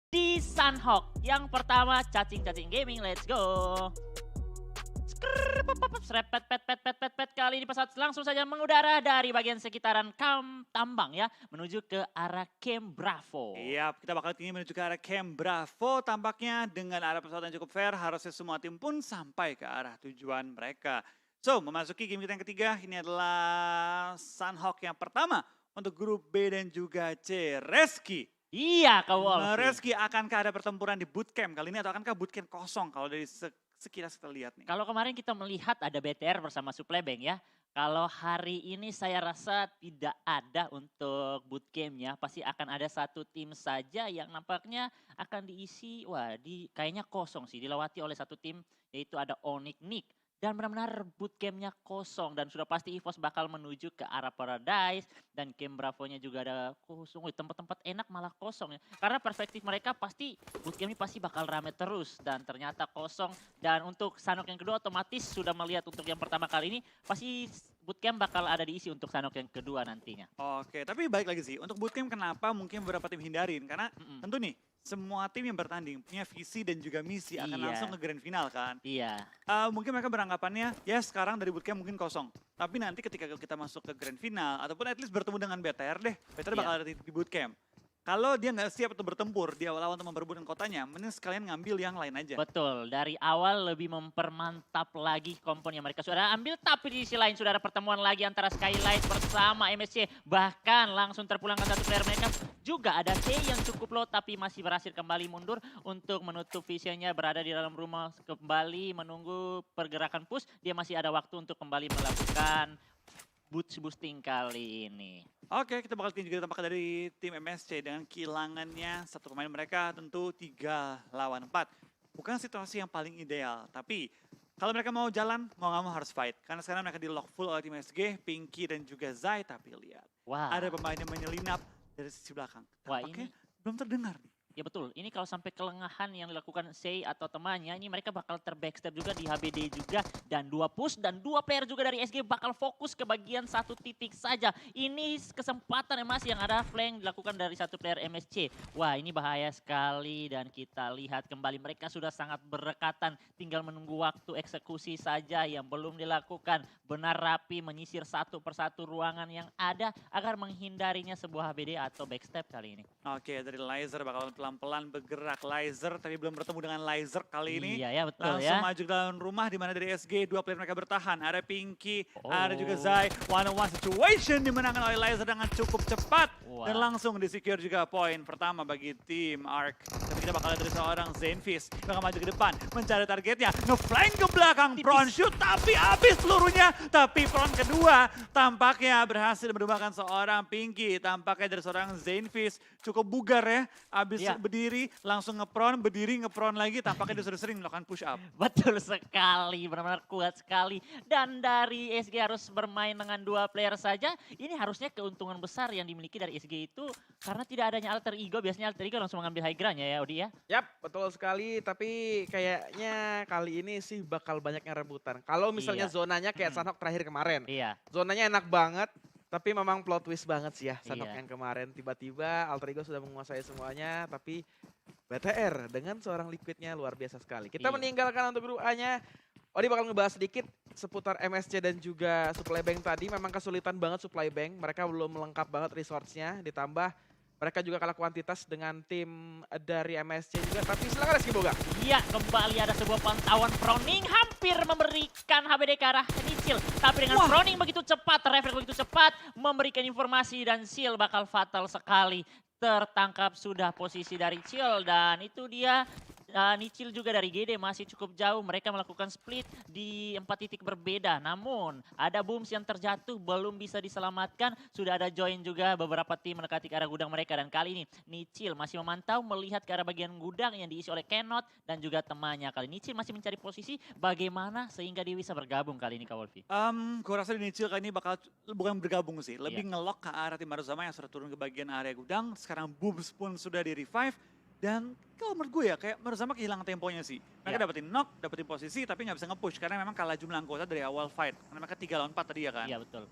di Sunhawk. Yang pertama, Cacing-Cacing Gaming, let's go. Serepet, pet, pet, pet, pet, pet. Kali ini pesawat langsung saja mengudara dari bagian sekitaran kamp tambang ya, menuju ke arah Camp Bravo. Iya, kita bakal ingin menuju ke arah Camp Bravo. Tampaknya dengan arah pesawat yang cukup fair, harusnya semua tim pun sampai ke arah tujuan mereka. So, memasuki game kita yang ketiga, ini adalah Sunhawk yang pertama untuk grup B dan juga C. Reski. Iya, Kak Wolf. Reski, akankah ada pertempuran di bootcamp kali ini atau akankah bootcamp kosong kalau dari sekilas kita lihat nih? Kalau kemarin kita melihat ada BTR bersama Supply Bank ya. Kalau hari ini saya rasa tidak ada untuk bootcampnya. Pasti akan ada satu tim saja yang nampaknya akan diisi. Wah, kayaknya kosong sih. Dilewati oleh satu tim yaitu ada Onyx Nick. Dan benar-benar bootcampnya kosong. Dan sudah pasti EVOS bakal menuju ke arah Paradise. Dan Camp Bravo-nya juga ada kosong. Wih, tempat-tempat enak malah kosong ya. Karena perspektif mereka pasti bootcamp ini pasti bakal rame terus. Dan ternyata kosong. Dan untuk Sanok yang kedua otomatis sudah melihat untuk yang pertama kali ini. Pasti bootcamp bakal ada diisi untuk Sanok yang kedua nantinya. Oke, tapi balik lagi sih. Untuk bootcamp kenapa mungkin beberapa tim hindarin? Karena tentu nih, semua tim yang bertanding punya visi dan juga misi akan Iya. langsung ke grand final kan. Iya. Mungkin mereka beranggapannya, ya sekarang dari bootcamp mungkin kosong. Tapi nanti ketika kita masuk ke grand final, ataupun at least bertemu dengan BTR deh. BTR bakal ada di bootcamp. Kalau dia nggak siap untuk bertempur di awal-awal untuk memperebutkan kotanya, mending sekalian ngambil yang lain aja. Betul, dari awal lebih mempermantap lagi kompon yang mereka sudah ambil. Tapi di sisi lain sudah ada pertemuan lagi antara Skylight bersama MSC. Bahkan langsung terpulangkan satu player mereka. Juga ada C yang cukup low tapi masih berhasil kembali mundur untuk menutup visionnya. Berada di dalam rumah kembali menunggu pergerakan push. Dia masih ada waktu untuk kembali melakukan boosting kali ini. Oke, kita bakal juga tampaknya dari tim MSC dengan kehilangannya satu pemain mereka tentu 3 lawan 4. Bukan situasi yang paling ideal, tapi kalau mereka mau jalan, mau nggak mau harus fight. Karena sekarang mereka di lock full oleh tim SG, Pinky dan juga Zai, tapi lihat. Wah. Ada pemain yang menyelinap dari sisi belakang. Wah, Tampaknya ini belum terdengar nih. ya betul, ini kalau sampai kelengahan yang dilakukan Sei atau temannya, ini mereka bakal terbackstep juga di HBD juga. Dan 2 push dan 2 player juga dari SG bakal fokus ke bagian satu titik saja. Ini kesempatan emas yang ada flank dilakukan dari satu player MSC. Wah, ini bahaya sekali dan kita lihat kembali mereka sudah sangat berdekatan. Tinggal menunggu waktu eksekusi saja yang belum dilakukan. Benar rapi menyisir satu persatu ruangan yang ada agar menghindarinya sebuah HBD atau backstep kali ini. Oke, dari Laser bakal pelan-pelan bergerak Laser, tapi belum bertemu dengan Laser kali ini. Iya ya, betul Langsung ya. maju ke dalam rumah di mana dari SG 2 player mereka bertahan. Ada Pinky, ada juga Oh. Zai. One-on-one situation dimenangkan oleh Laser dengan cukup cepat. Wah. Dan langsung di-secure juga poin pertama bagi tim Ark. Tapi kita bakal lihat dari seorang Zenfis. Bakal maju ke depan, mencari targetnya. Nge-flank ke belakang, Prawn shoot, tapi habis pelurunya. Tapi Prawn kedua tampaknya berhasil menumbangkan seorang Pinky. Tampaknya dari seorang Zenfis cukup bugar ya. Habis Iya. berdiri, langsung nge-prawn, berdiri nge-prawn lagi. Tampaknya dia sudah sering melakukan push up. Betul sekali, benar-benar kuat sekali. Dan dari SG harus bermain dengan 2 player saja. Ini harusnya keuntungan besar yang dimiliki dari SG itu karena tidak adanya alter ego. Biasanya alter ego langsung mengambil high ground ya Odi ya. Yap, betul sekali. Tapi kayaknya kali ini sih bakal banyak yang rebutan. Kalau misalnya Iya. zonanya kayak Sunhawk terakhir kemarin. Iya. Zonanya enak banget. Tapi memang plot twist banget sih ya Sunhawk Iya. yang kemarin. Tiba-tiba alter ego sudah menguasai semuanya. Tapi BTR dengan seorang liquidnya luar biasa sekali. Kita Iya. meninggalkan untuk grup A-nya. Odi bakal ngebahas sedikit seputar MSC dan juga Supply Bank tadi. Memang kesulitan banget Supply Bank. Mereka belum lengkap banget resource-nya. Ditambah mereka juga kalah kuantitas dengan tim dari MSC juga. Tapi silakan Reski Boga. Iya, kembali ada sebuah pantauan Frowning hampir memberikan HBD ke arah Nicil. Tapi dengan Frowning begitu cepat, refleks begitu cepat, memberikan informasi dan Seal bakal fatal sekali. Tertangkap sudah posisi dari Chill dan itu dia Nicil juga dari GD masih cukup jauh. Mereka melakukan split di 4 titik berbeda. Namun ada booms yang terjatuh belum bisa diselamatkan. Sudah ada join juga beberapa tim mendekati ke arah gudang mereka. Dan kali ini Nicil masih memantau melihat ke arah bagian gudang yang diisi oleh Kenot dan juga temannya. Kali Nicil masih mencari posisi bagaimana sehingga dia bisa bergabung kali ini Kak Wolfie. Gue rasa di Nicil kali ini bakal bukan bergabung sih. Lebih ngelok ke arah tim Maruzama yang sudah turun ke bagian area gudang. Sekarang Booms pun sudah di revive. Dan kalau menurut gue ya kayak Maruzama kehilangan temponya sih. Mereka dapetin knock, dapetin posisi tapi nggak bisa nge-push. Karena memang kalah jumlah anggota dari awal fight. Karena mereka 3 lawan 4 tadi ya kan. Iya betul.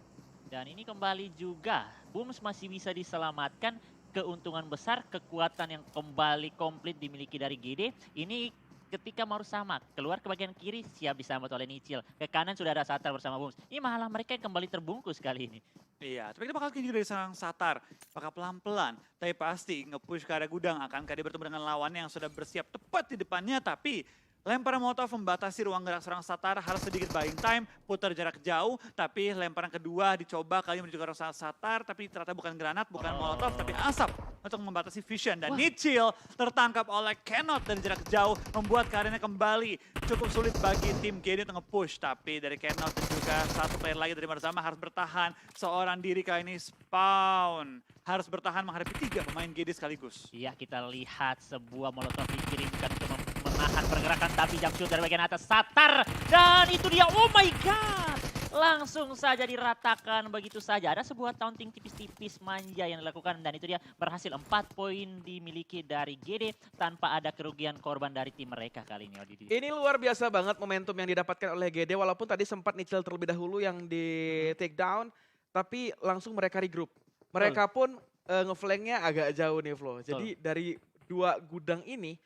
Dan ini kembali juga Booms masih bisa diselamatkan keuntungan besar, kekuatan yang kembali komplit dimiliki dari GD. Ini ketika mau sama, keluar ke bagian kiri siap disambut oleh Nicil. Ke kanan sudah ada Satar bersama Booms. Ini malah mereka yang kembali terbungkus kali ini. Iya, tapi kita bakal juga dari seorang Satar. Bakal pelan-pelan, tapi pasti nge-push ke arah gudang. Akankah dia bertemu dengan lawannya yang sudah bersiap tepat di depannya, tapi lemparan Molotov membatasi ruang gerak seorang Satar, harus sedikit buying time, putar jarak jauh, tapi lemparan kedua dicoba kali menuju ke arah Satar, tapi ternyata bukan granat, bukan Molotov, tapi asap untuk membatasi vision. Dan Nicil tertangkap oleh Kenot dari jarak jauh, membuat karirnya kembali cukup sulit bagi tim GD untuk nge-push. Tapi dari Kenot dan juga satu player lagi dari Marzama harus bertahan, seorang diri kali ini Spawn. Harus bertahan menghadapi 3 pemain GD sekaligus. Iya, kita lihat sebuah Molotov dikirimkan untuk menahan pergerakan, tapi jump shoot dari bagian atas Satar. Dan itu dia, oh my god! Langsung saja diratakan begitu saja. Ada sebuah taunting tipis-tipis manja yang dilakukan, dan itu dia berhasil 4 poin dimiliki dari GD tanpa ada kerugian korban dari tim mereka kali ini, Odidi. Ini luar biasa banget momentum yang didapatkan oleh GD, walaupun tadi sempat Nicil terlebih dahulu yang di take down, tapi langsung mereka regroup. Mereka pun ngeflanknya agak jauh nih Flo. Jadi dari 2 gudang ini,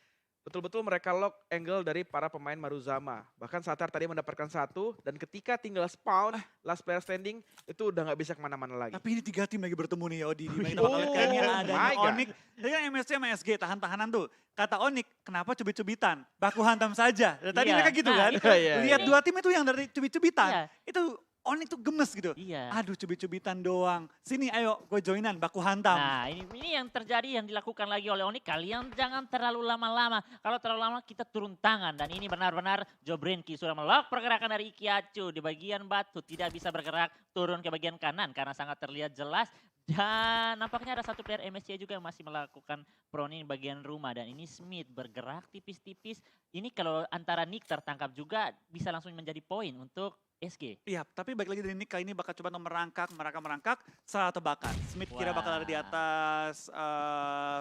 betul-betul mereka lock angle dari para pemain Maruzama. Bahkan Satar tadi mendapatkan 1, dan ketika tinggal Spawn, last player standing, itu udah nggak bisa kemana-mana lagi. Tapi ini 3 tim lagi bertemu nih, Odi. Kita bakal lihat kayaknya ada my God. Onyx. Jadi kan MSC sama SG tahan-tahanan tuh. Kata Onyx, kenapa cubit-cubitan? Baku hantam saja. Dan tadi Iya, mereka gitu nah, kan. iya, Lihat iya. 2 tim itu yang dari cubit-cubitan. Iya. Itu Onyx tuh gemes gitu. Iya. Aduh cubit-cubitan doang. Sini ayo gue joinan, baku hantam. Nah, ini yang terjadi, yang dilakukan lagi oleh Onyx. Kalian jangan terlalu lama-lama. Kalau terlalu lama kita turun tangan. Dan ini benar-benar Jobrinki sudah melock pergerakan dari Ikiachu di bagian batu. Tidak bisa bergerak turun ke bagian kanan karena sangat terlihat jelas. Dan nampaknya ada satu player MSC juga yang masih melakukan proning bagian rumah. Dan ini Smith bergerak tipis-tipis. Ini kalau antara Nick tertangkap juga bisa langsung menjadi poin untuk SG. Iya, tapi balik lagi dari Nick kali ini bakal coba untuk merangkak, salah tebakan. Smith kira bakal ada di Wah. atas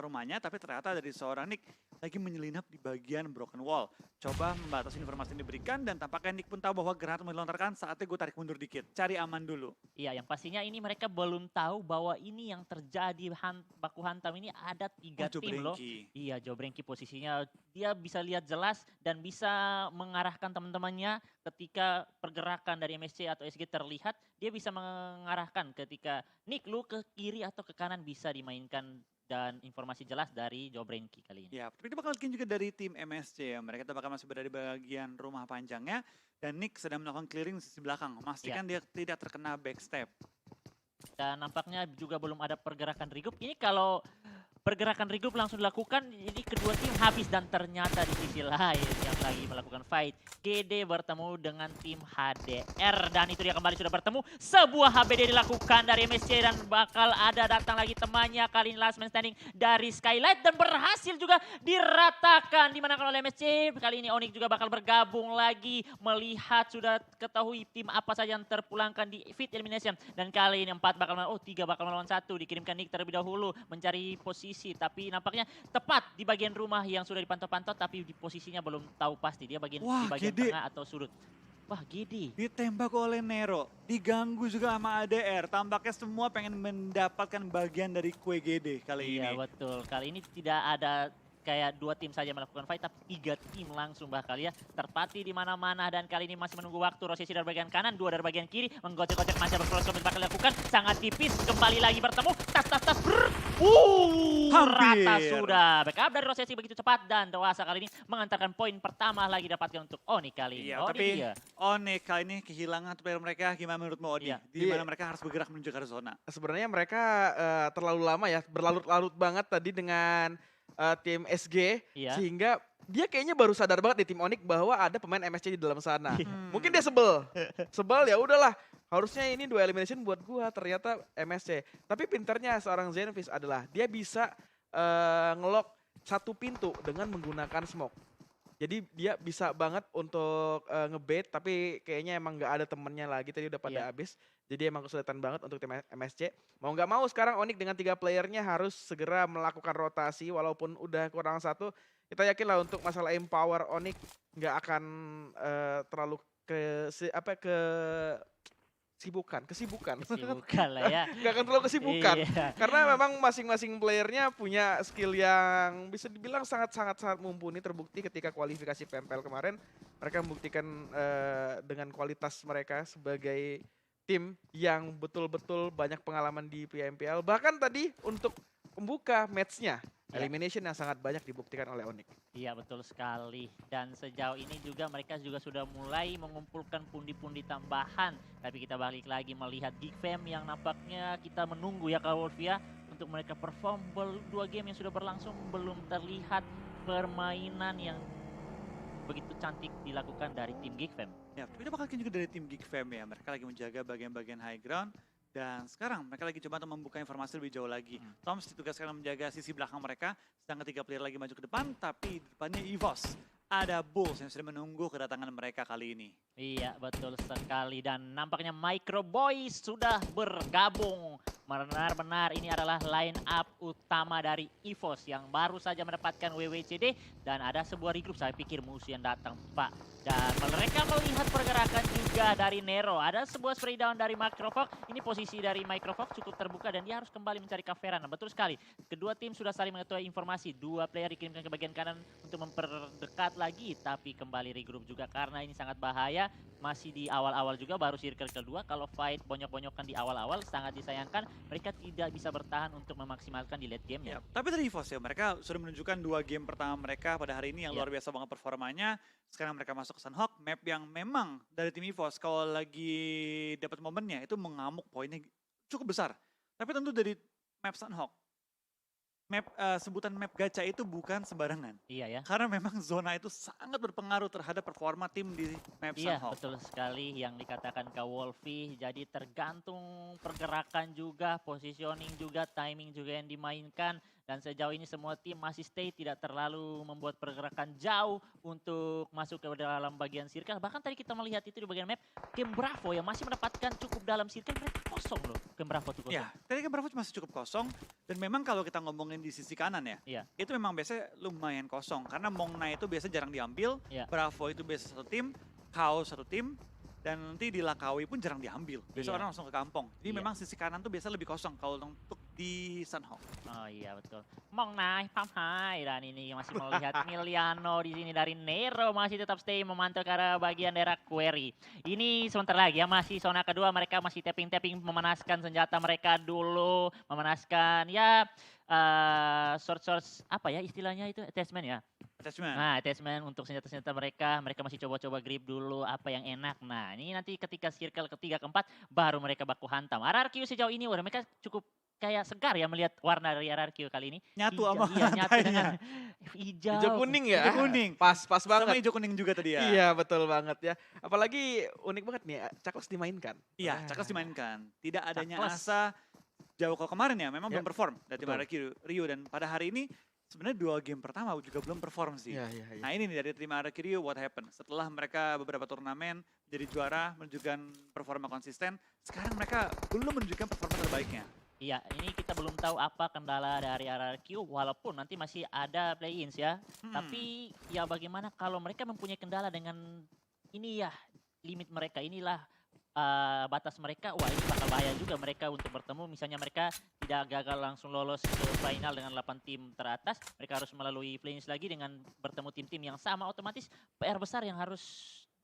rumahnya, tapi ternyata dari seorang Nick lagi menyelinap di bagian broken wall. Coba membatasi informasi yang diberikan, dan tampaknya Nick pun tahu bahwa granat mau dilontarkan, saatnya gue tarik mundur dikit. Cari aman dulu. Iya, yang pastinya ini mereka belum tahu bahwa ini yang terjadi baku hantam ini ada 3 tim loh. Jobrenki. Iya, Jobrenki posisinya dia bisa lihat jelas dan bisa mengarahkan teman-temannya ketika pergerakan dari MSC atau SG terlihat, dia bisa mengarahkan ketika Nick lu ke kiri atau ke kanan bisa dimainkan, dan informasi jelas dari Jobrenki kali ini. Ya, tapi kita bakal lihat juga dari tim MSC ya. Mereka bakal masih berada di bagian rumah panjangnya, dan Nick sedang melakukan clearing di sisi belakang, memastikan dia tidak terkena backstep. Dan nampaknya juga belum ada pergerakan regroup. Ini kalau pergerakan regroup langsung dilakukan, ini kedua tim habis, dan ternyata di sisi lain yang lagi melakukan fight, GD bertemu dengan tim HDR, dan itu dia kembali sudah bertemu. Sebuah HBD dilakukan dari MSC, dan bakal ada datang lagi temannya, kali ini last man standing dari Skylight, dan berhasil juga diratakan dimenangkan oleh MSC. Kali ini Onyx juga bakal bergabung lagi, melihat sudah ketahui tim apa saja yang terpulangkan di fit elimination, dan kali ini 4 bakal melawan, 3 bakal melawan 1, dikirimkan Nick terlebih dahulu mencari posisi, tapi nampaknya tepat di bagian rumah yang sudah dipantau-pantau, tapi di posisinya belum tahu pasti dia di bagian GD. tengah atau sudut. Wah, GD. Ditembak oleh Nero, diganggu juga sama ADR. Tampaknya semua pengen mendapatkan bagian dari kue GD kali Iya, ini. betul. Kali ini tidak ada kayak 2 tim saja melakukan fight, tapi 3 tim langsung bakal ya terpati di mana-mana, dan kali ini masih menunggu waktu. Rosesi dari bagian kanan, 2 dari bagian kiri, menggocek-gocek manja bercross bakal dilakukan, sangat tipis, kembali lagi bertemu, tas. Hampir. Rata sudah. Backup dari Rosesi begitu cepat, dan Dewasa kali ini mengantarkan poin pertama lagi dapatkan untuk Onyx kali ini. Iya, tapi Onyx kali ini kehilangan player mereka. Gimana menurutmu Odi? Iya. Di mana mereka harus bergerak menuju ke arah zona? Sebenarnya mereka terlalu lama ya, berlarut-larut banget tadi dengan tim SG, Iya. sehingga dia kayaknya baru sadar banget di tim Onyx bahwa ada pemain MSC di dalam sana. Hmm. Mungkin dia sebel, ya udahlah. Harusnya ini 2 elimination buat gua, ternyata MSC. Tapi pinternya seorang Zenfis adalah dia bisa ngelock satu pintu dengan menggunakan smoke. Jadi dia bisa banget untuk ngebait, tapi kayaknya emang nggak ada temennya lagi, tadi udah pada Iya. habis. Jadi emang kesulitan banget untuk tim MSC. Mau nggak mau sekarang Onyx dengan 3 playernya harus segera melakukan rotasi, walaupun udah kurang 1. Kita yakin lah untuk masalah empower Onyx nggak akan terlalu kesibukan. Kesibukan lah ya. Nggak akan terlalu kesibukan. Iya. Karena memang masing-masing playernya punya skill yang bisa dibilang sangat mumpuni, terbukti ketika kualifikasi PMPL kemarin. Mereka membuktikan dengan kualitas mereka sebagai tim yang betul-betul banyak pengalaman di PMPL. Bahkan tadi untuk pembuka matchnya, Ya. elimination yang sangat banyak dibuktikan oleh Onyx. Iya betul sekali. Dan sejauh ini juga mereka juga sudah mulai mengumpulkan pundi-pundi tambahan. Tapi kita balik lagi melihat Geek Fam yang nampaknya kita menunggu ya Kak Wolfia untuk mereka perform. Dua game yang sudah berlangsung belum terlihat permainan yang begitu cantik dilakukan dari tim Geek Fam. Ya, tapi kita bakal juga dari tim Geek Fam ya. Mereka lagi menjaga bagian-bagian high ground. Dan sekarang mereka lagi coba untuk membuka informasi lebih jauh lagi. Toms ditugaskan menjaga sisi belakang mereka. Sedang ketiga player lagi maju ke depan. Tapi di depannya EVOS. Ada Bulls yang sudah menunggu kedatangan mereka kali ini. Iya betul sekali. Dan nampaknya Micro Boys sudah bergabung. Benar-benar ini adalah line up utama dari EVOS yang baru saja mendapatkan WWCD. Dan ada sebuah regroup, saya pikir musuh yang datang Pak. Dan mereka melihat pergerakan juga dari Nero. Ada sebuah spray down dari Microfox. Ini posisi dari Microfox cukup terbuka dan dia harus kembali mencari Caveran. Nah, betul sekali. Kedua tim sudah saling mengetahui informasi. Dua player dikirimkan ke bagian kanan untuk memperdekat lagi. Tapi kembali regroup juga karena ini sangat bahaya. Masih di awal-awal juga, baru circle kedua. Kalau fight bonyok-bonyokan di awal-awal sangat disayangkan. Mereka tidak bisa bertahan untuk memaksimalkan di late game ya. Tapi dari EVOS ya, mereka sudah menunjukkan 2 game pertama mereka pada hari ini yang Ya. luar biasa banget performanya. Sekarang mereka masuk ke Sunhawk, map yang memang dari tim EVOS kalau lagi dapat momennya itu mengamuk, poinnya cukup besar. Tapi tentu dari map Sunhawk, sebutan map gacha itu bukan sembarangan. Iya ya. Karena memang zona itu sangat berpengaruh terhadap performa tim di map Iya Sunhawk. betul sekali yang dikatakan Kak Wolfie. Jadi tergantung pergerakan juga, positioning juga, timing juga yang dimainkan. Dan sejauh ini semua tim masih stay, tidak terlalu membuat pergerakan jauh untuk masuk ke dalam bagian circle. Bahkan tadi kita melihat itu di bagian map, Game Bravo yang masih mendapatkan cukup dalam circle, mereka kosong loh. Game Bravo tuh kosong. Ya, tadi kan Bravo masih cukup kosong. Dan memang kalau kita ngomongin di sisi kanan ya, Iya. itu memang biasanya lumayan kosong. Karena Mongna itu biasa jarang diambil, Iya. Bravo itu biasa satu tim, Chaos satu tim, dan nanti di Lakawi pun jarang diambil. Biasa Iya. orang langsung ke kampung. Jadi Iya. memang sisi kanan tuh biasa lebih kosong kalau untuk di Sunhawk. Oh iya betul. Mong naik pamhai dan ini masih melihat Miliano di sini dari Nero masih tetap stay memantau ke arah bagian daerah Quarry. Ini sebentar lagi ya, masih zona kedua, mereka masih tapping memanaskan senjata mereka dulu, memanaskan ya source apa ya istilahnya itu, attachment ya. Attachment. Nah, attachment untuk senjata-senjata mereka masih coba-coba grip dulu apa yang enak. Nah, ini nanti ketika circle ketiga keempat baru mereka baku hantam. RRQ sejauh ini udah mereka cukup kayak segar ya melihat warna dari RRQ kali ini. Nyatu Hijau, sama iya, nyatu lantainya. dengan hijau. Hijau kuning ya. Hijau kuning. Pas Sama banget. hijau kuning juga tadi ya. Iya betul banget ya. Apalagi unik banget nih, Cakles dimainkan. Iya, Wah. Cakles dimainkan. Tidak adanya Cakles. asa jauh kalau kemarin ya, memang Yap, belum perform dari tim betul. Rio. Dan pada hari ini sebenarnya 2 game pertama juga belum perform sih. Iya, iya, iya. Nah ini nih dari tim RRQ Rio, what happened? Setelah mereka beberapa turnamen jadi juara, menunjukkan performa konsisten, sekarang mereka belum menunjukkan performa terbaiknya. Iya, ini kita belum tahu apa kendala dari RRQ walaupun nanti masih ada play-ins ya. Tapi ya bagaimana kalau mereka mempunyai kendala dengan ini ya, limit mereka, inilah batas mereka. Wah, ini bakal bahaya juga mereka untuk bertemu. Misalnya mereka tidak gagal langsung lolos ke final dengan 8 tim teratas, mereka harus melalui play-ins lagi dengan bertemu tim-tim yang sama, otomatis PR besar yang harus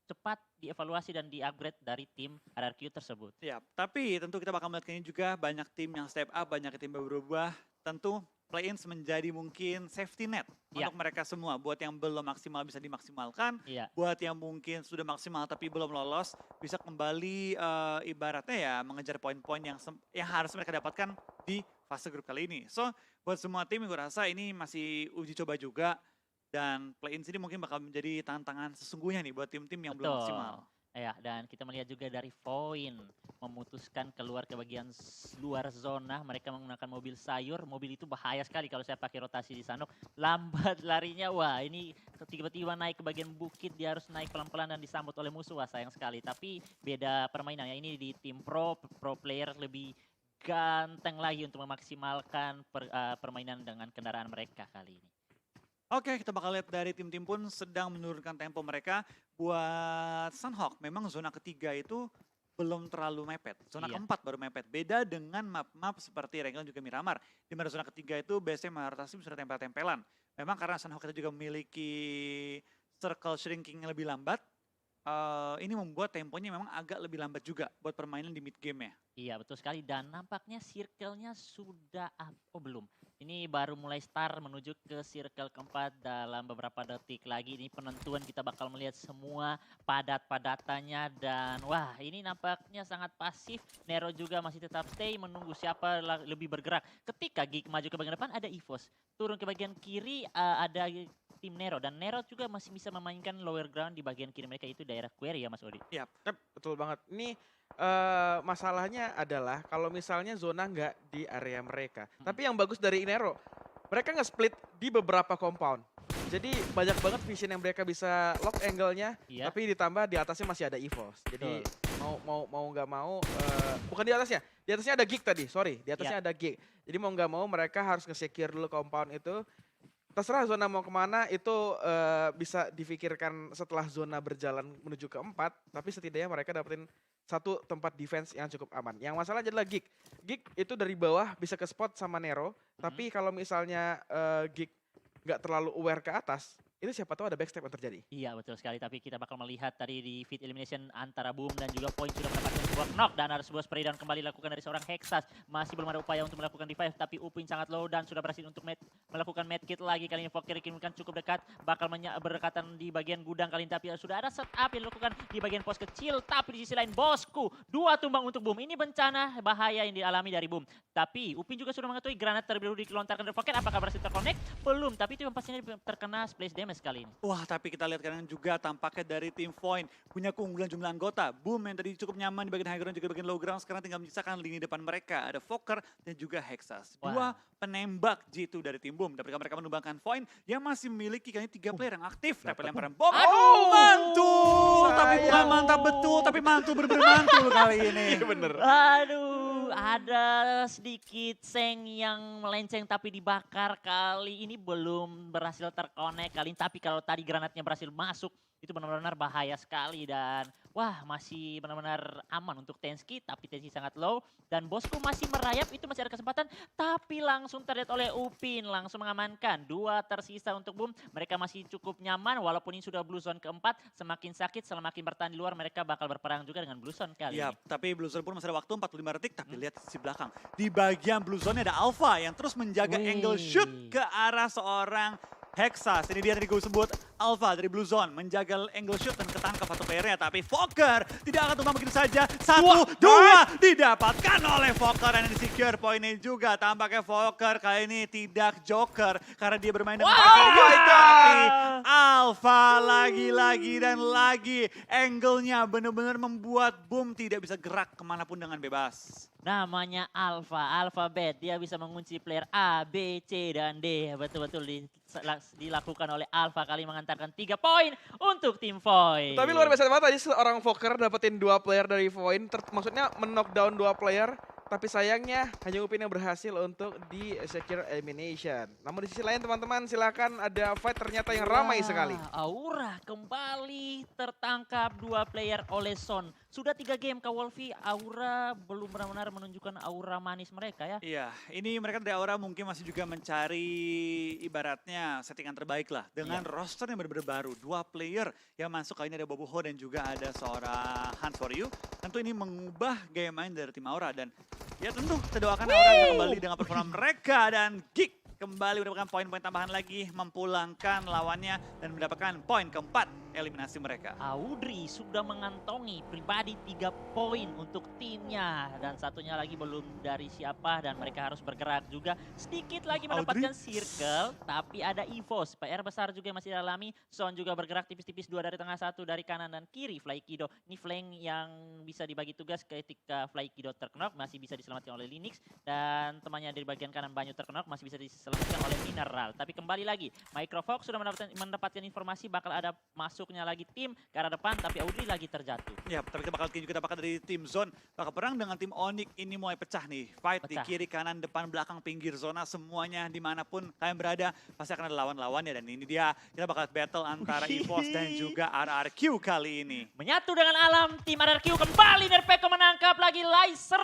cepat dievaluasi dan di-upgrade dari tim RRQ tersebut. Ya, tapi tentu kita bakal melihat ini juga banyak tim yang step up, banyak tim yang berubah. Tentu play-ins menjadi mungkin safety net Ya. untuk mereka semua. Buat yang belum maksimal bisa dimaksimalkan, Iya, buat yang mungkin sudah maksimal tapi belum lolos bisa kembali ibaratnya ya mengejar poin-poin yang harus mereka dapatkan di fase grup kali ini. So, buat semua tim gue rasa ini masih uji coba juga. Dan play-in sini mungkin bakal menjadi tantangan sesungguhnya nih buat tim-tim yang belum betul. maksimal. Ya, dan kita melihat juga dari Voin memutuskan keluar ke bagian luar zona. Mereka menggunakan mobil sayur. Mobil itu bahaya sekali kalau saya pakai rotasi di Sanok. Lambat larinya, wah ini tiba-tiba naik ke bagian bukit. Dia harus naik pelan-pelan dan disambut oleh musuh. Wah sayang sekali. Tapi beda permainannya. Ini di tim pro player lebih ganteng lagi untuk memaksimalkan permainan dengan kendaraan mereka kali ini. Oke, kita bakal lihat dari tim-tim pun sedang menurunkan tempo mereka. Buat Sunhawk, memang zona ketiga itu belum terlalu mepet. Zona Iya. keempat baru mepet. Beda dengan map-map seperti Regal dan juga Miramar. Di mana zona ketiga itu biasanya mayoritas tim sudah tempel-tempelan. Memang karena Sunhawk itu juga memiliki circle shrinking yang lebih lambat, ini membuat temponya memang agak lebih lambat juga buat permainan di mid game-nya. Iya betul sekali dan nampaknya circle-nya sudah oh belum. Ini baru mulai start menuju ke circle keempat dalam beberapa detik lagi. Ini penentuan kita bakal melihat semua padat-padatannya dan wah ini nampaknya sangat pasif. Nero juga masih tetap stay menunggu siapa lebih bergerak. Ketika Geek maju ke bagian depan ada EVOS. Turun ke bagian kiri ada tim Nero dan Nero juga masih bisa memainkan lower ground di bagian kiri mereka itu daerah Quarry ya Mas Odi. Yap, betul banget. Ini masalahnya adalah kalau misalnya zona nggak di area mereka. Tapi yang bagus dari Nero, mereka nge-split di beberapa compound. Jadi banyak banget vision yang mereka bisa lock angle-nya, Iya. tapi ditambah di atasnya masih ada EVOS. Jadi mau nggak mau, bukan di atasnya ada Geek tadi, sorry, di atasnya ada Geek. Jadi mau nggak mau mereka harus nge-secure dulu compound itu. Terserah zona mau kemana itu bisa difikirkan setelah zona berjalan menuju ke 4, tapi setidaknya mereka dapetin satu tempat defense yang cukup aman. Yang masalahnya adalah Geek. Geek itu dari bawah bisa ke spot sama Nero, tapi kalau misalnya Geek nggak terlalu aware ke atas, itu siapa tahu ada backstep yang terjadi. Iya betul sekali, tapi kita bakal melihat tadi di feed elimination antara Boom dan juga Point sudah mendapatkan sebuah knock dan ada sebuah spray down kembali dilakukan dari seorang Hexas. Masih belum ada upaya untuk melakukan revive, tapi Upin sangat low dan sudah berhasil untuk melakukan medkit lagi. Kali ini Fokker dikirimkan cukup dekat, bakal berdekatan di bagian gudang kali ini, tapi sudah ada setup yang dilakukan di bagian pos kecil, tapi di sisi lain Bosku, 2 tumbang untuk Boom. Ini bencana bahaya yang dialami dari Boom. Tapi Upin juga sudah mengetahui granat terlebih dahulu dilontarkan dari Fokker, apakah berhasil terconnect? Belum, tapi itu yang pastinya terkena splash damage kali ini. Wah, tapi kita lihat kadang juga tampaknya dari tim Void punya keunggulan jumlah anggota. Boom yang tadi cukup nyaman di bagian high ground juga bagian low ground, sekarang tinggal menyisakan lini depan mereka. Ada Fokker dan juga Hexas. Dua penembak G2 dari tim Boom. Dan mereka menumbangkan Void yang masih memiliki kayaknya 3 player yang aktif. Tapi lemparan bom. Aduh, Mantul! Tapi bukan sayang. mantap betul, tapi mantul bener-bener mantul kali ini. Iya bener. Aduh, ada sedikit seng yang melenceng tapi dibakar kali ini belum berhasil terkonek kali ini. Tapi kalau tadi granatnya berhasil masuk, itu benar-benar bahaya sekali dan wah masih benar-benar aman untuk Tensky, tapi Tensky sangat low dan Bosku masih merayap, itu masih ada kesempatan tapi langsung terlihat oleh Upin, langsung mengamankan. 2 tersisa untuk Boom, mereka masih cukup nyaman walaupun ini sudah blue zone keempat, semakin sakit semakin bertahan di luar, mereka bakal berperang juga dengan blue zone kali Iya, ini. tapi Blue Zone pun masih ada waktu 45 detik, tapi lihat sisi belakang. Di bagian Blue Zone ada Alpha yang terus menjaga Wih. angle shoot ke arah seorang Hexas. Ini dia yang tadi gue sebut, Alpha dari Blue Zone menjaga angle shoot dan ketangkap satu playernya. Tapi Fokker tidak akan tumbang begitu saja. 1, 2 didapatkan oleh Fokker dan di-secure poinnya juga. Tampaknya Fokker kali ini tidak joker karena dia bermain dengan Wow. perfect. Oh my God. Tapi Alpha lagi-lagi dan lagi angle-nya benar-benar membuat Boom tidak bisa gerak kemanapun dengan bebas. Namanya Alphabet, dia bisa mengunci player A, B, C, dan D. Betul-betul dilakukan oleh Alpha kali mengantarkan 3 poin untuk tim Void. Tapi luar biasa banget tadi seorang Fokker dapetin 2 player dari Void. Maksudnya men-knockdown 2 player. Tapi sayangnya hanya Upin yang berhasil untuk di secure elimination. Namun di sisi lain teman-teman silakan ada fight ternyata yang ramai Wah, sekali. Aura kembali tertangkap 2 player oleh Son. Sudah 3 game Kak Wolfie, Aura belum benar-benar menunjukkan aura manis mereka ya. Iya, ini mereka dari Aura mungkin masih juga mencari ibaratnya settingan terbaik lah. Dengan roster yang benar-benar baru. 2 player yang masuk kali ini ada Boboho dan juga ada seorang Hunt For You. Tentu ini mengubah gaya main dari tim Aura dan ya tentu kita doakan Aura bisa kembali dengan performa mereka dan Geek kembali mendapatkan poin-poin tambahan lagi, mempulangkan lawannya dan mendapatkan poin keempat eliminasi mereka. Audrey sudah mengantongi pribadi 3 poin untuk timnya dan satunya lagi belum dari siapa dan mereka harus bergerak juga sedikit lagi mendapatkan circle tapi ada EVOS. PR besar juga yang masih dialami. Son juga bergerak tipis-tipis 2 dari tengah, 1 dari kanan dan kiri. Fly Kido ini flank yang bisa dibagi tugas ketika Fly Kido terkena masih bisa diselamatkan oleh Linux dan temannya dari bagian kanan Banyu terkena masih bisa diselamatkan oleh Mineral. Tapi kembali lagi Microfox sudah mendapatkan informasi bakal ada masuk masuknya lagi tim ke arah depan, tapi Audrey lagi terjatuh. Ya, tapi kita bakal juga dapatkan dari tim Zone. Bakal perang dengan tim Onyx ini mulai pecah nih. Fight di Pecah. kiri, kanan, depan, belakang, pinggir zona. Semuanya dimanapun kalian berada pasti akan ada lawan-lawannya. Dan ini dia, kita bakal battle antara EVOS dan juga RRQ kali ini. Menyatu dengan alam, tim RRQ kembali Nerpeko menangkap lagi Laser.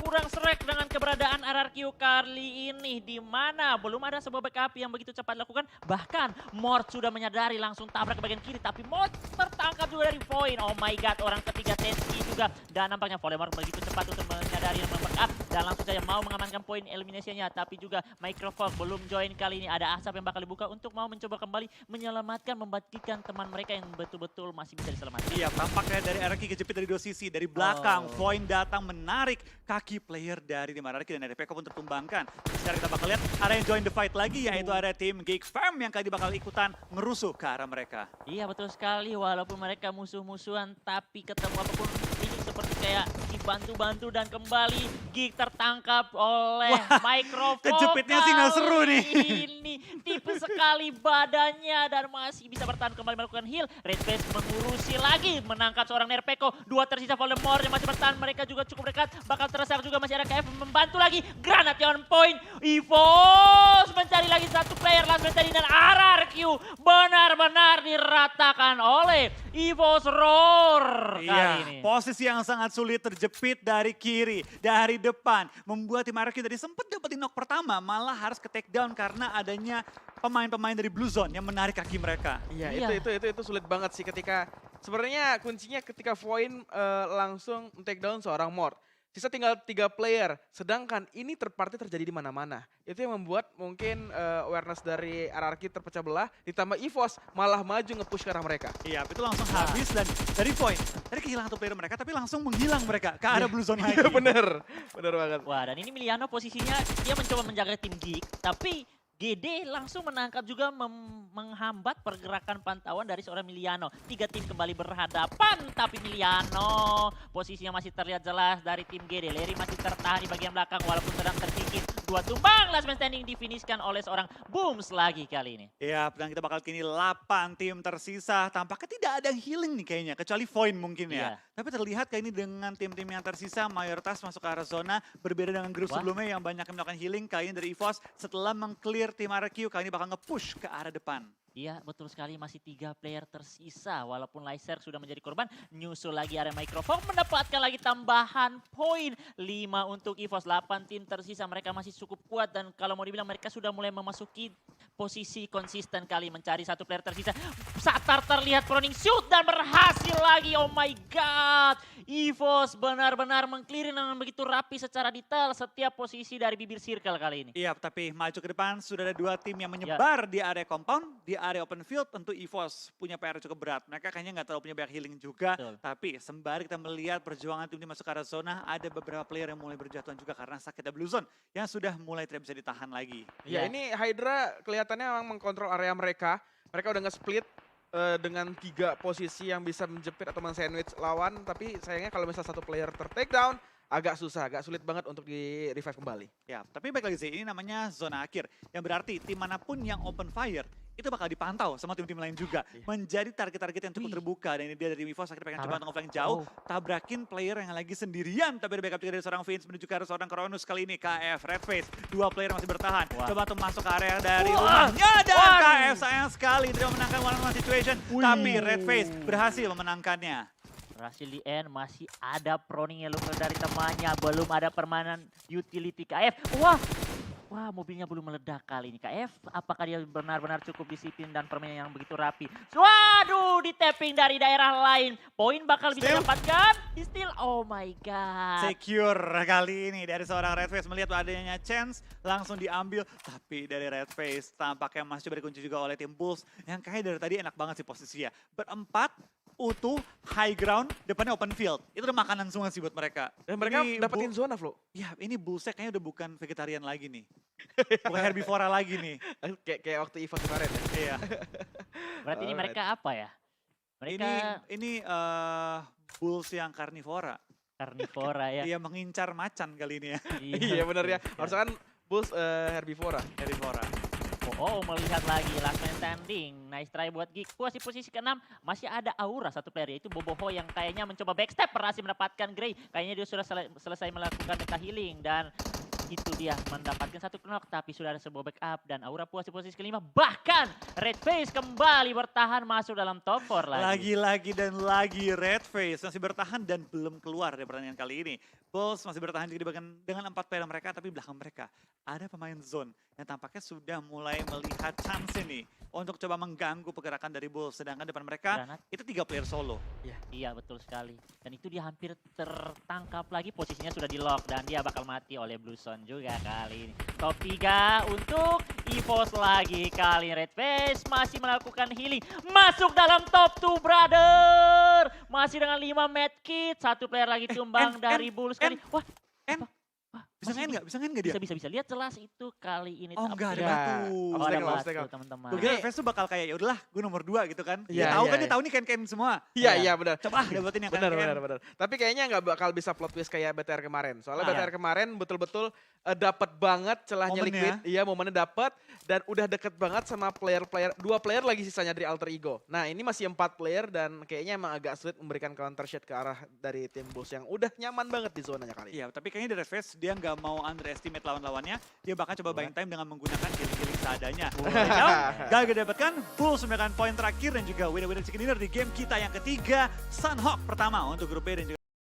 Kurang serek dengan keberadaan RRQ kali ini. Di mana belum ada sebuah backup yang begitu cepat dilakukan. Bahkan Mort sudah menyadari langsung tabrak ke bagian kiri. Tapi Mort tertangkap juga dari Void. Oh my god, orang ketiga Tensi juga. Dan nampaknya Voldemort begitu cepat untuk menyadari dan membackup. Dan langsung saja mau mengamankan poin eliminasinya. Tapi juga Microfox belum join kali ini. Ada asap yang bakal dibuka untuk mau mencoba kembali menyelamatkan, membangkitkan teman mereka yang betul-betul masih bisa diselamatkan. Iya, tampaknya dari RRQ kejepit dari dua sisi. Dari belakang, Oh. Void datang menarik kaki player dari tim RRQ dan RRQ pun tertumbangkan. Sekarang kita bakal lihat ada yang join the fight lagi, yaitu ada tim Geek Fam yang kali ini bakal ikutan ngerusuh ke arah mereka. Iya betul sekali, walaupun mereka musuh-musuhan tapi ketemu apapun ini seperti kayak dibantu-bantu dan kembali Geek tertangkap oleh Microfox. kejepitnya sih nggak seru nih. Ini tipis sekali badannya dan masih bisa bertahan kembali melakukan heal. Red Face mengurusi lagi menangkap seorang Nerpeko. Dua tersisa Voldemort yang masih bertahan, mereka juga cukup dekat. Bakal terasa juga masih ada KF membantu lagi. Granat on point. EVOS mencari lagi satu player last man tadi dan RRQ benar-benar diratakan oleh EVOS Roar kali ini. Iya, posisi yang sangat sulit terjepit dari kiri, dari depan. Membuat tim RRQ tadi sempat dapetin knock pertama, malah harus ke take down karena adanya pemain-pemain dari Blue Zone yang menarik kaki mereka. Iya, Iya. itu sulit banget sih ketika sebenarnya kuncinya ketika Void langsung take down seorang Mort. Sisa tinggal 3 player, sedangkan ini third-party terjadi di mana-mana. Itu yang membuat mungkin awareness dari RRQ terpecah belah, ditambah EVOS malah maju nge-push ke arah mereka. Iya, itu langsung habis dan dari Void. Tadi kehilangan satu player mereka, tapi langsung menghilang mereka ke arah Blue Zone lagi. Iya bener banget. Wah, dan ini Miliano posisinya dia mencoba menjaga tim Geek, tapi GD langsung menangkap juga menghambat pergerakan pantauan dari seorang Miliano. 3 tim kembali berhadapan, tapi Miliano posisinya masih terlihat jelas dari tim GD. Larry masih tertahan di bagian belakang walaupun sedang terkikis. 2 tumbang, last man standing difinishkan oleh seorang Booms lagi kali ini. Iya, dan kita bakal kini 8 tim tersisa. Tampaknya tidak ada yang healing nih kayaknya, kecuali Void mungkin ya. Iya. Tapi terlihat kayak ini dengan tim-tim yang tersisa, mayoritas masuk ke arah zona. Berbeda dengan grup Wah. sebelumnya yang banyak yang melakukan healing. Kali ini dari EVOS setelah meng-clear tim RRQ, kali ini bakal nge-push ke arah depan. Iya, betul sekali, masih 3 player tersisa. Walaupun Lyser sudah menjadi korban, nyusul lagi area Microphone mendapatkan lagi tambahan poin. 5 untuk EVOS, 8 tim tersisa. Mereka masih cukup kuat dan kalau mau dibilang mereka sudah mulai memasuki posisi konsisten kali mencari 1 player tersisa. Satar terlihat proning shoot dan berhasil lagi, oh my god. EVOS benar-benar meng-clear dengan begitu rapi secara detail setiap posisi dari bibir circle kali ini. Iya, tapi maju ke depan sudah ada 2 tim yang menyebar di area compound, di area open field. Tentu EVOS punya PR cukup berat. Mereka kayaknya nggak terlalu punya banyak healing juga. Betul. Tapi sembari kita melihat perjuangan tim ini masuk ke arah zona, ada beberapa player yang mulai berjatuhan juga karena sakitnya Blue Zone yang sudah mulai tidak bisa ditahan lagi. Ya Iya. ini Hydra kelihatannya memang mengkontrol area mereka. Mereka udah nge-split dengan 3 posisi yang bisa menjepit atau men-sandwich lawan. Tapi sayangnya kalau misalnya satu player ter-take down, agak susah, agak sulit banget untuk di-revive kembali. Ya, tapi baik lagi sih, ini namanya zona akhir. Yang berarti tim manapun yang open fire, itu bakal dipantau sama tim-tim lain juga. Iya. Menjadi target-target yang cukup Wih. terbuka. Dan ini dia dari EVOS akhirnya pengen coba Tabrak. untuk ngeflank jauh. Oh. Tabrakin player yang lagi sendirian. Tapi ada backup juga dari seorang Vince menuju ke arah seorang Cronus kali ini. KF, Red Face. 2 player masih bertahan. Wah. Coba untuk masuk ke area dari Wah. rumahnya. Dan Wah. KF sayang sekali tidak memenangkan one-on-one situation. Wih. Tapi Red Face berhasil memenangkannya. Berhasil di end, masih ada proning yang lupa dari temannya, belum ada permainan utility KF. Wah, mobilnya belum meledak kali ini. KF, apakah dia benar-benar cukup disiplin dan permainan yang begitu rapi? Waduh, di tapping dari daerah lain. Poin bakal bisa Steal. didapatkan. Di steal, oh my god. Secure kali ini dari seorang Red Face melihat adanya chance langsung diambil, tapi dari Red Face tampaknya masih coba dikunci juga oleh tim Bulls yang kayaknya dari tadi enak banget sih posisinya. Berempat utuh high ground depannya open field. Itu udah makanan semua sih buat mereka. Dan mereka Ini dapetin zona, Flo. Ya, ini Bullseye kayaknya udah bukan vegetarian lagi nih. Bukan herbivora lagi nih. Kayak waktu event kemarin ya. Iya. Berarti ini Alright. mereka apa ya? Mereka Ini Bulls yang karnivora. karnivora ya. Iya, mengincar macan kali ini ya. Iya bener ya. betul Harusnya kan Bulls herbivora. Herbivora. Oh, melihat lagi last man standing. Nice try buat Geek. Puas di posisi ke-6. Masih ada Aura satu player, yaitu Boboho yang kayaknya mencoba backstep. Berhasil mendapatkan Grey. Kayaknya dia sudah selesai melakukan meta healing. Dan itu dia mendapatkan satu knock, tapi sudah ada sebuah backup. Dan Aura puas di posisi ke-5. Bahkan Red Face kembali bertahan masuk dalam top 4 lagi. Lagi-lagi dan lagi Red Face masih bertahan dan belum keluar dari pertandingan kali ini. Bulls masih bertahan juga dengan 4 player mereka, tapi belakang mereka ada pemain zone yang tampaknya sudah mulai melihat chance ini untuk coba mengganggu pergerakan dari Bulls. Sedangkan depan mereka Granat. itu 3 player solo. Iya, betul sekali. Dan itu dia hampir tertangkap lagi, posisinya sudah di lock dan dia bakal mati oleh Blue Zone juga kali ini. Top 3 untuk EVOS lagi kali ini. Red Face masih melakukan healing. Masuk dalam top 2, brother. Masih dengan 5 medkit. Satu player lagi tumbang dari Bulls kali. Wah, Bisa masih nggak? Bisa nggak dia? bisa. Lihat jelas itu kali ini. Oh, tapi- enggak ada Ya, batu. Oh, ada Obstacle, batu, obstacle. teman-teman. Gue kira Red Face tuh bakal kayak ya udahlah gue nomor 2 gitu kan. Iya, Dia tahu iya, kan, dia iya. tahu nih Ken semua. Iya, iya benar. Coba dapetin yang Benar, Ken. benar. Tapi kayaknya nggak bakal bisa plot twist kayak BTR kemarin. Soalnya Ah, BTR kemarin betul-betul dapat banget celahnya Momennya. Liquid. Iya, momennya dapat dan udah deket banget sama player-player, 2 player lagi sisanya dari Alter Ego. Nah, ini masih 4 player dan kayaknya emang agak sulit memberikan counter shot ke arah dari tim Bulls yang udah nyaman banget di zonanya kali ini. Iya, tapi kayaknya di Red Face dia nggak mau underestimate lawan-lawannya. Dia bahkan coba buying time dengan menggunakan healing-healing seadanya. Gagal didapatkan, Bulls 9 poin terakhir dan juga winner-winner chicken dinner di game kita yang ketiga. Sunhawk pertama untuk grup B dan juga